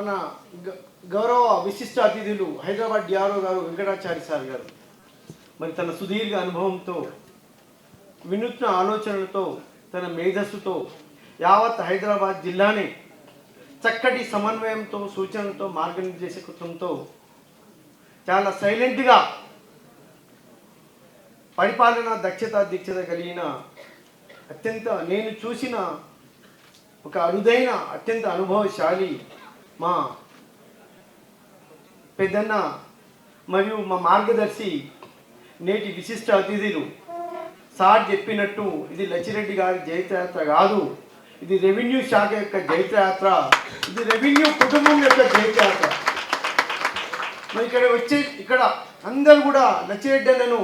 మన గౌరవ విశిష్ట అతిథులు హైదరాబాద్ డిఆర్ఓ గారు వెంకటాచారి సార్ గారు మరి తన సుదీర్ఘ అనుభవంతో వినూత్న ఆలోచనలతో తన మేధస్సుతో యావత్ హైదరాబాద్ జిల్లాని చక్కటి సమన్వయంతో సూచనలతో మార్గనిర్దేశకత్వంతో చాలా సైలెంట్గా పరిపాలన దీక్షత కలిగిన అత్యంత నేను చూసిన ఒక అరుదైన అత్యంత అనుభవశాలి మా పెద్దన్న మరియు మా మార్గదర్శి నేటి విశిష్ట అతిథులు సార్ చెప్పినట్టు ఇది లచ్చిరెడ్డి గారి జైత్రయాత్ర కాదు, ఇది రెవెన్యూ శాఖ యొక్క జైత్రయాత్ర, ఇది రెవెన్యూ కుటుంబం యొక్క జైత్రయాత్ర. మరి ఇక్కడ అందరూ కూడా లచ్చిరెడ్డి అన్నను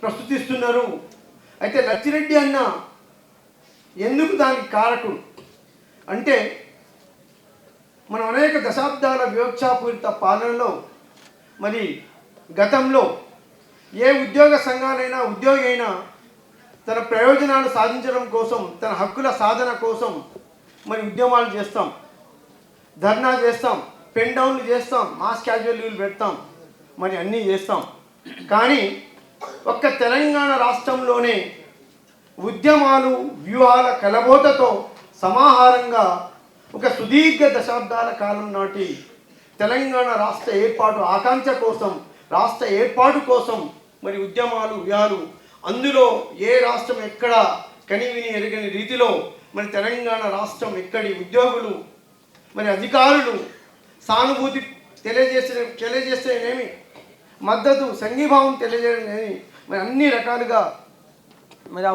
ప్రస్తుతిస్తున్నారు. అయితే లచ్చిరెడ్డి అన్న ఎందుకు దానికి కారకుడు అంటే మనం అనేక దశాబ్దాల వివక్షాపూరిత పాలనలో మరి గతంలో ఏ ఉద్యోగ సంఘాలైనా ఉద్యోగి అయినా తన ప్రయోజనాలు సాధించడం కోసం తన హక్కుల సాధన కోసం మరి ఉద్యమాలు చేస్తాం, ధర్నా చేస్తాం, పెన్ డౌన్లు చేస్తాం, మాస్ క్యాజువల్ లీవ్లు పెడతాం, మరి అన్నీ చేస్తాం. కానీ ఒక్క తెలంగాణ రాష్ట్రంలోనే ఉద్యమాలు వ్యూహాల కలబోతతో సమాహారంగా ఒక సుదీర్ఘ దశాబ్దాల కాలం నాటి తెలంగాణ రాష్ట్ర ఏర్పాటు ఆకాంక్ష కోసం రాష్ట్ర ఏర్పాటు కోసం మరి ఉద్యమాలు వ్యూహాలు అందులో ఏ రాష్ట్రం ఎక్కడ కనివిని ఎరగని రీతిలో మరి తెలంగాణ రాష్ట్రం ఎక్కడి ఉద్యోగులు మరి అధికారులు సానుభూతి తెలియజేస్తేనేమి మద్దతు సంఘీభావం తెలియజేయడమేమి మరి అన్ని రకాలుగా మరి ఆ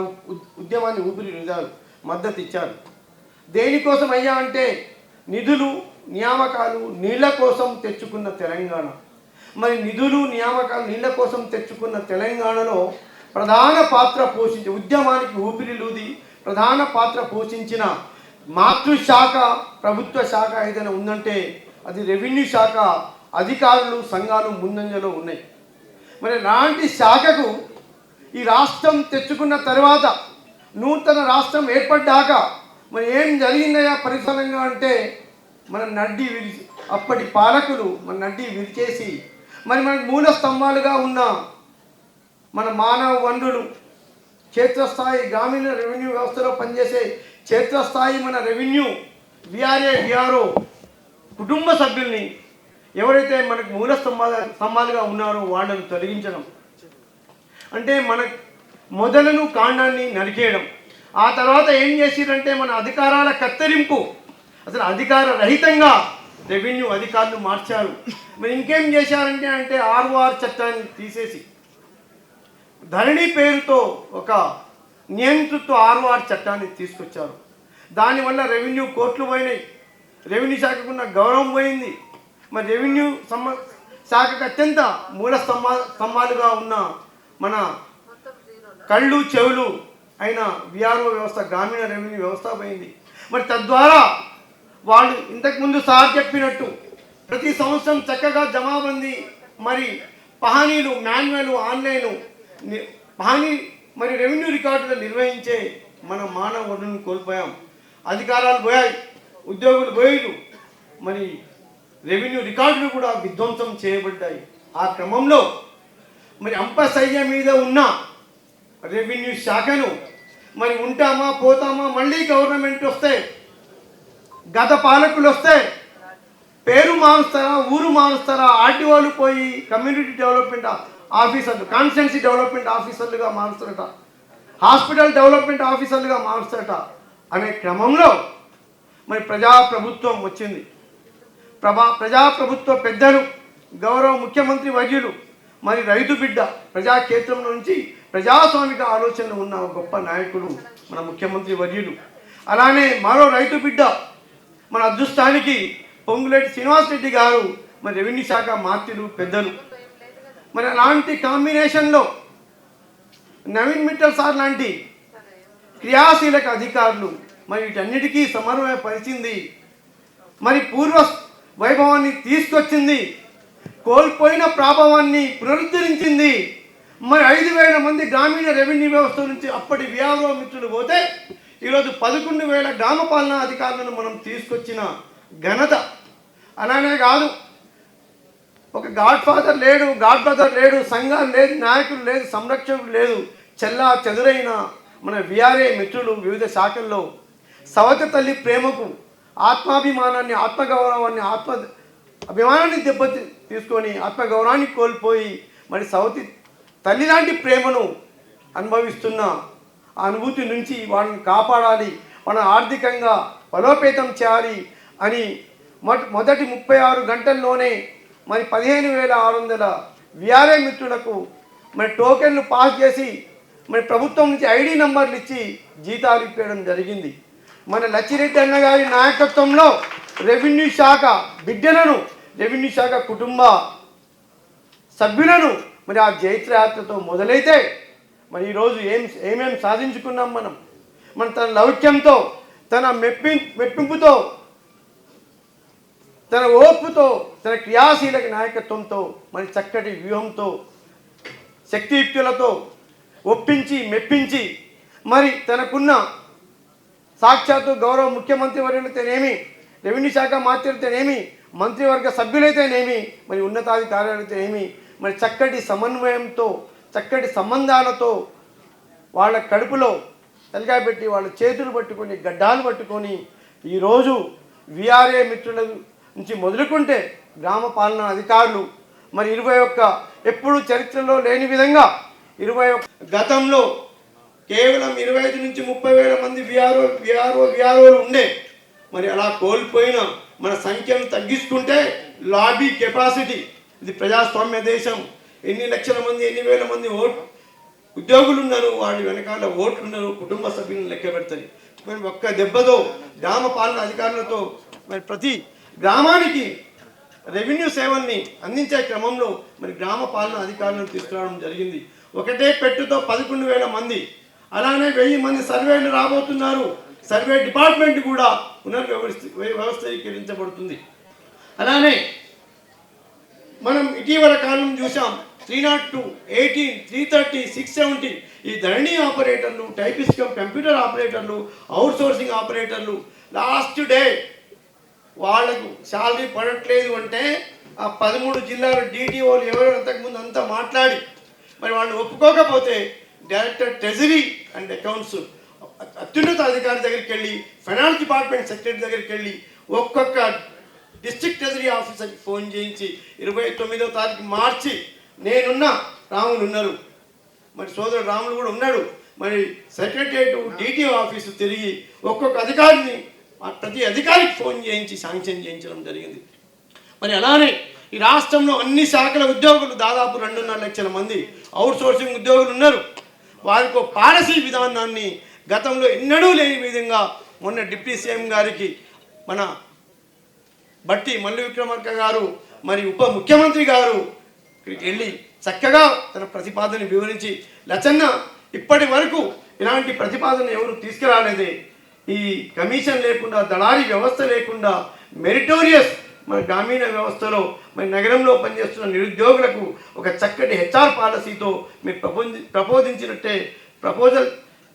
ఉద్యమాన్ని ఊపిరిదారు మద్దతు ఇచ్చారు. దేనికోసం అయ్యా అంటే నిధులు నియామకాలు నీళ్ల కోసం తెచ్చుకున్న తెలంగాణ. మరి నిధులు నియామకాలు నీళ్ల కోసం తెచ్చుకున్న తెలంగాణలో ప్రధాన పాత్ర పోషించి ఉద్యమానికి ఊపిరిలూది ప్రధాన పాత్ర పోషించిన మాతృశాఖ ప్రభుత్వ శాఖ ఏదైనా ఉందంటే అది రెవెన్యూ శాఖ. అధికారులు సంఘాలు ముందంజలో ఉన్నాయి. మరి అలాంటి శాఖకు ఈ రాష్ట్రం తెచ్చుకున్న తర్వాత నూతన రాష్ట్రం ఏర్పడ్డాక మరి ఏం జరిగిందయా పరిశీలనగా అంటే మన నడ్డి విరిచి అప్పటి పాలకులు మన నడ్డి విరిచేసి మరి మనకు మూల స్తంభాలుగా ఉన్న మన మానవ వనరులు క్షేత్రస్థాయి గ్రామీణ రెవెన్యూ వ్యవస్థలో పనిచేసే క్షేత్రస్థాయి మన రెవెన్యూ విఆర్ఓ కుటుంబ సభ్యుల్ని ఎవరైతే మనకు మూల స్తంభాలుగా ఉన్నారో వాళ్ళను తొలగించడం అంటే మన మొదలను కాండాన్ని నరికేయడం. ఆ తర్వాత ఏం చేసిరంటే మన అధికారాల కత్తిరింపు, అసలు అధికార రహితంగా రెవెన్యూ అధికారులు మార్చారు. మరి ఇంకేం చేశారంటే అంటే ఆర్ఓఆర్ చట్టాన్ని తీసేసి ధరణి పేరుతో ఒక నియంతృత్వ ఆర్ఓఆర్ చట్టాన్ని తీసుకొచ్చారు. దానివల్ల రెవెన్యూ కోర్టులు పోయినాయి, రెవెన్యూ శాఖకున్న గౌరవం పోయింది. మరి రెవెన్యూ శాఖకు అత్యంత మూల స్తంభాలుగా ఉన్న మన కళ్ళు చెవులు అయిన విఆర్ఓ వ్యవస్థ గ్రామీణ రెవెన్యూ వ్యవస్థ పోయింది. మరి తద్వారా వాళ్ళు ఇంతకుముందు సార్ చెప్పినట్టు ప్రతి సంవత్సరం చక్కగా జమాబందీ మరి పహానీలు మాన్యువల్ ఆన్లైన్ పహానీ మరి రెవెన్యూ రికార్డులు నిర్వహించే మన మానవ వనరులను కోల్పోయాం. అధికారాలు పోయాయి, ఉద్యోగులు పోయారు, మరి రెవెన్యూ రికార్డులు కూడా విధ్వంసం చేయబడ్డాయి. ఆ క్రమంలో మరి అంపశయ్య మీద ఉన్న రెవెన్యూ శాఖను మరి ఉంటామా పోతామా మళ్ళీ గవర్నమెంట్ వస్తే గత పాలకులు వస్తే పేరు మారుస్తారా ఊరు మారుస్తారా ఆర్టీఓలు పోయి కమ్యూనిటీ డెవలప్మెంట్ ఆఫీసర్లు కాన్స్టిట్యున్సీ డెవలప్మెంట్ ఆఫీసర్లుగా మారుస్తారట, హాస్పిటల్ డెవలప్మెంట్ ఆఫీసర్లుగా మారుస్తారట అనే క్రమంలో మరి ప్రజాప్రభుత్వం వచ్చింది. ప్రజాప్రభుత్వ పెద్దలు గౌరవ ముఖ్యమంత్రి వర్యులు మరి రైతు బిడ్డ ప్రజాక్షేత్రం నుంచి ప్రజాస్వామిక ఆలోచనలు ఉన్న గొప్ప నాయకుడు మన ముఖ్యమంత్రి వర్యులు. అలానే మరో రైతు బిడ్డ మన అదృష్టానికి పొంగులేటి శ్రీనివాసరెడ్డి గారు మరి రెవెన్యూ శాఖ మార్చులు పెద్దలు. మరి అలాంటి కాంబినేషన్లో నవీన్ మిట్టల్ సార్ లాంటి క్రియాశీలక అధికారులు మరి వీటన్నిటికీ సమన్వయపరిచింది, మరి పూర్వ వైభవాన్ని తీసుకొచ్చింది, కోల్పోయిన ప్రాభవాన్ని పునరుద్ధరించింది. మరి 5,000 మంది గ్రామీణ రెవెన్యూ వ్యవస్థ నుంచి అప్పటి విఆర్ఓ మిత్రులు పోతే ఈరోజు 11,000 గ్రామ పాలనా అధికారులను మనం తీసుకొచ్చిన ఘనత అలానే కాదు, ఒక గాడ్ ఫాదర్ లేడు, సంఘాలు లేదు, నాయకులు లేదు, సంరక్షకులు లేదు, చెల్లా చెదురైన మన విఆర్ఏ మిత్రులు వివిధ శాఖల్లో సవతి తల్లి ప్రేమకు, ఆత్మాభిమానాన్ని, ఆత్మగౌరవాన్ని, అభిమానాన్ని తీసుకొని ఆత్మగౌరవాన్ని కోల్పోయి మరి సవతి తల్లి లాంటి ప్రేమను అనుభవిస్తున్న ఆ అనుభూతి నుంచి వాళ్ళని కాపాడాలి, వాళ్ళని ఆర్థికంగా బలోపేతం చేయాలి అని మొదటి 36 గంటల్లోనే మరి 15,600 విఆర్ఏ మిత్రులకు మరి టోకెన్లు పాస్ చేసి మరి ప్రభుత్వం నుంచి ఐడి నంబర్లు ఇచ్చి జీతాలు ఇప్పడం జరిగింది. మన లచ్చిరెడ్డి అన్న గారి నాయకత్వంలో రెవెన్యూ శాఖ బిడ్డలను, రెవెన్యూ శాఖ కుటుంబ సభ్యులను మరి ఆ జైత్రయాత్రతో మొదలైతే మరి ఈరోజు ఏమేమి సాధించుకున్నాం మనం తన లౌక్యంతో, తన మెప్పింపుతో, తన ఓర్పుతో, తన క్రియాశీలక నాయకత్వంతో, మరి చక్కటి వ్యూహంతో, శక్తియుక్తులతో ఒప్పించి మెప్పించి మరి తనకున్న సాక్షాత్తు గౌరవ ముఖ్యమంత్రి వర్యులైతేనేమి, రెవెన్యూ శాఖ మంత్రులైతేనేమి, మంత్రివర్గ సభ్యులైతేనేమి, మరి ఉన్నతాధికారులైతేనేమి మరి చక్కటి సమన్వయంతో, చక్కటి సంబంధాలతో వాళ్ళ కడుపులో తలకాయ పెట్టి వాళ్ళ చేతులు పట్టుకొని గడ్డాలు పట్టుకొని ఈరోజు విఆర్ఏ మిత్రుల నుంచి మొదలుకుంటే గ్రామ పాలనా అధికారులు మరి 21 ఎప్పుడు చరిత్రలో లేని విధంగా 21 గతంలో కేవలం 25 నుంచి 30,000 మంది విఆర్ఓలు ఉండే. మరి అలా కోల్పోయిన మన సంఖ్యను తగ్గించుకుంటే లాబీ కెపాసిటీ, ఇది ప్రజాస్వామ్య దేశం, ఎన్ని లక్షల మంది, ఎన్ని వేల మంది ఉద్యోగులు ఉన్నారు, వాళ్ళ వెనకాల ఓట్లు ఉన్నారు, కుటుంబ సభ్యులను లెక్క పెడతాయి. మరి ఒక్క దెబ్బతో గ్రామ పాలన అధికారులతో మరి ప్రతి గ్రామానికి రెవెన్యూ సేవల్ని అందించే క్రమంలో మరి గ్రామ పాలన అధికారులను తీసుకురావడం జరిగింది. ఒకటే పెట్టుతో 11,000 మంది, అలానే 1000 మంది సర్వేలు రాబోతున్నారు. సర్వే డిపార్ట్మెంట్ కూడా పునర్వ్యవస్థీకరించబడుతుంది. అలానే మనం ఇటీవల కాలం చూసాం 302, 18, 330, 670 ఈ ధరణి ఆపరేటర్లు, టైపిస్ట్ కంప్యూటర్ ఆపరేటర్లు, అవుట్ సోర్సింగ్ ఆపరేటర్లు లాస్ట్ డే వాళ్లకు శాలరీ పడట్లేదు అంటే ఆ 13 జిల్లాల DTOలు ఎవరు అంతకుముందు అంతా మాట్లాడి మరి వాళ్ళు ఒప్పుకోకపోతే డైరెక్టర్ ట్రెజరీ అండ్ అకౌంట్స్ అత్యున్నత అధికారి దగ్గరికి వెళ్ళి, ఫైనాన్స్ డిపార్ట్మెంట్ సెక్రటరీ దగ్గరికి వెళ్ళి ఒక్కొక్క డిస్ట్రిక్ట్ ట్రెజరీ ఆఫీసర్కి ఫోన్ చేయించి 29వ తారీఖు మార్చి నేనున్నా, రాములు ఉన్నారు, మరి సోదరుడు రాములు కూడా ఉన్నాడు, మరి సెక్రటరియట్ DTO ఆఫీసు తిరిగి ఒక్కొక్క అధికారిని ప్రతి అధికారికి ఫోన్ చేయించి శాంక్షన్ చేయించడం జరిగింది. మరి అలానే ఈ రాష్ట్రంలో అన్ని శాఖల ఉద్యోగులు దాదాపు 2.5 లక్షల మంది అవుట్ సోర్సింగ్ ఉద్యోగులు ఉన్నారు. వారికి పాలసీ విధానాన్ని గతంలో ఎన్నడూ లేని విధంగా మొన్న డిప్యూటీ సీఎం గారికి మన బట్టి మల్లు విక్రమార్క గారు మరి ఉప ముఖ్యమంత్రి గారు వెళ్ళి చక్కగా తన ప్రతిపాదన వివరించి, లచ్చన్న ఇప్పటి వరకు ఇలాంటి ప్రతిపాదన ఎవరు తీసుకురాలేదే, ఈ కమిషన్ లేకుండా, దళారీ వ్యవస్థ లేకుండా మెరిటోరియస్ మన గ్రామీణ వ్యవస్థలో మరి నగరంలో పనిచేస్తున్న నిరుద్యోగులకు ఒక చక్కటి HR పాలసీతో మీరు ప్రపోజల్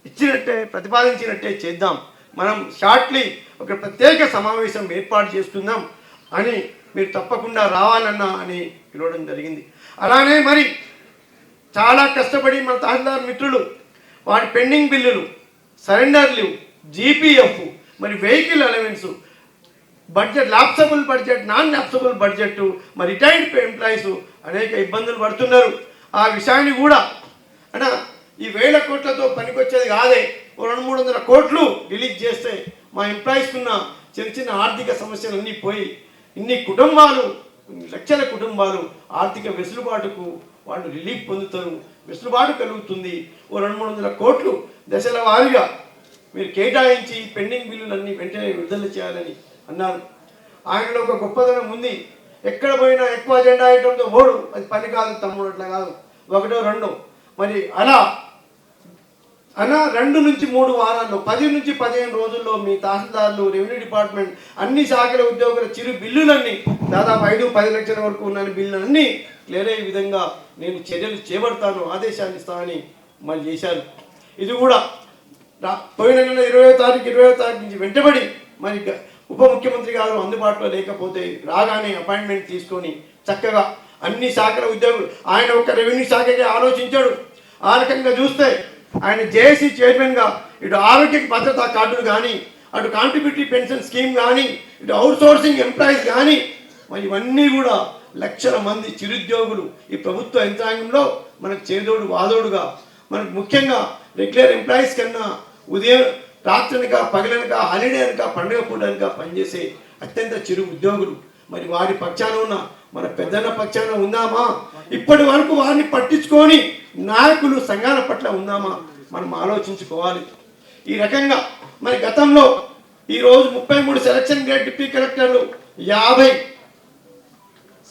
ఇచ్చినట్టే, ప్రతిపాదించినట్టే చేద్దాం, మనం షార్ట్లీ ఒక ప్రత్యేక సమావేశం ఏర్పాటు చేస్తున్నాం అని మీరు తప్పకుండా రావాలన్నా అని పిలవడం జరిగింది. అలానే మరి చాలా కష్టపడి మన తహసీల్దార్ మిత్రులు వారి పెండింగ్ బిల్లులు, సరెండర్ లీవ్, GPF, మరి vehicle allowance, budget, lapsable budget, non lapsable budget, మరి రిటైర్డ్ ఎంప్లాయీస్ అనేక ఇబ్బందులు పడుతున్నారు. ఆ విషయాన్ని కూడా అంటే ఈ 1000 కోట్లతో పనికొచ్చేది కాదే, 200-300 కోట్లు రిలీజ్ చేస్తే మా ఎంప్లాయీస్కి ఉన్న చిన్న చిన్న ఆర్థిక సమస్యలన్నీ పోయి ఇన్ని కుటుంబాలు, లక్షల కుటుంబాలు ఆర్థిక వెసులుబాటుకు వాళ్ళు రిలీఫ్ పొందుతారు, వెసులుబాటు కలుగుతుంది. 200-300 కోట్లు దశల వారీగా మీరు కేటాయించి పెండింగ్ బిల్లులన్నీ వెంటనే విడుదల చేయాలని అన్నారు. ఆయనలో ఒక గొప్పదనం ఉంది, ఎక్కడ పోయినా ఎక్కువ అజెండా ఐటంతో ఓడు, అది పని కాదు తమ్ముడు, అట్లా కాదు, 1-2 మరి అలా 2 నుంచి 3 వారాల్లో 10 నుంచి 15 రోజుల్లో మీ తహసీల్దార్లు, రెవెన్యూ డిపార్ట్మెంట్, అన్ని శాఖల ఉద్యోగుల చిరు బిల్లులన్నీ దాదాపు 5-10 లక్షల వరకు ఉన్న బిల్లులన్నీ క్లియర్ అయ్యే విధంగా నేను చర్యలు చేపడతాను, ఆదేశాలు ఇస్తానని మళ్ళీ చేశారు. ఇది కూడా పోయిన నెల 20వ తారీఖు నుంచి వెంటబడి మరి ఉప ముఖ్యమంత్రి గారు అందుబాటులో లేకపోతే రాగానే అపాయింట్మెంట్ తీసుకొని చక్కగా అన్ని శాఖల ఉద్యోగులు, ఆయన ఒక రెవెన్యూ శాఖకి ఆలోచించాడు. ఆ రకంగా చూస్తే ఆయన జేఏసీ చైర్మన్గా ఇటు ఆరోగ్య భద్రతా కార్డులు కానీ, అటు కాంట్రిబ్యూటరీ పెన్షన్ స్కీమ్ కానీ, ఇటు అవుట్ సోర్సింగ్ ఎంప్లాయీస్ కానీ, మరి ఇవన్నీ కూడా లక్షల మంది చిరుద్యోగులు ఈ ప్రభుత్వ యంత్రాంగంలో మనకు చేదోడు వాదోడుగా, మనకు ముఖ్యంగా రెగ్యులర్ ఎంప్లాయీస్ కన్నా ఉదయం రాత్రనక పగలనక హాలిడే అనక పండుగ పూటనక పనిచేసే అత్యంత చిరు ఉద్యోగులు. మరి వారి పక్షాన ఉన్న మన పెద్దన్న పక్షాన ఉందామా? ఇప్పటి వరకు వారిని పట్టించుకొని నాయకులు సంఘాల పట్ల ఉందామా? మనం ఆలోచించుకోవాలి. ఈ రకంగా మరి గతంలో ఈరోజు 33 సెలక్షన్ గ్రేడ్ డిప్యూటీ కలెక్టర్లు, 50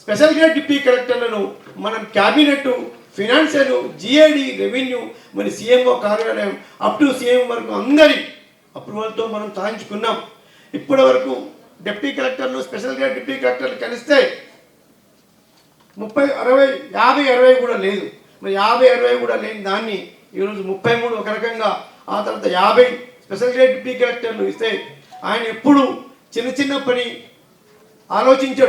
స్పెషల్ గ్రేడ్ డిప్యూటీ కలెక్టర్లను మనం క్యాబినెట్, ఫినాన్షియల్, జిఏడి, రెవెన్యూ, మరి సీఎంఓ కార్యాలయం అప్ టు సీఎం వరకు అందరి అప్రూవల్తో మనం సాధించుకున్నాం. ఇప్పటి వరకు డిప్యూటీ కలెక్టర్లు, స్పెషల్ గ్రేడ్ డిప్యూటీ కలెక్టర్లు కలిస్తే 50-60 కూడా లేదు. మరి 50-60 కూడా లేని దాన్ని ఈరోజు 33 ఒక రకంగా, ఆ తర్వాత 50 స్పెషల్ గ్రేడ్ డిప్యూటీ కలెక్టర్లు ఇస్తే ఆయన ఎప్పుడు చిన్న చిన్న పని ఆలోచించాడు.